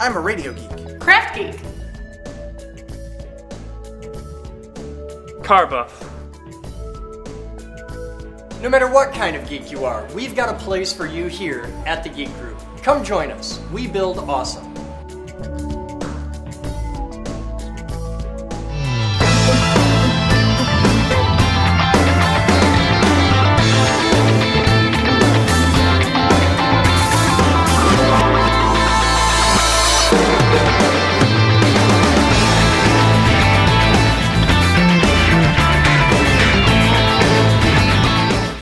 I'm a radio geek. Craft geek. Car buff. No matter what kind of geek you are, we've got a place for you here at the Geek Group. Come join us. We build awesome.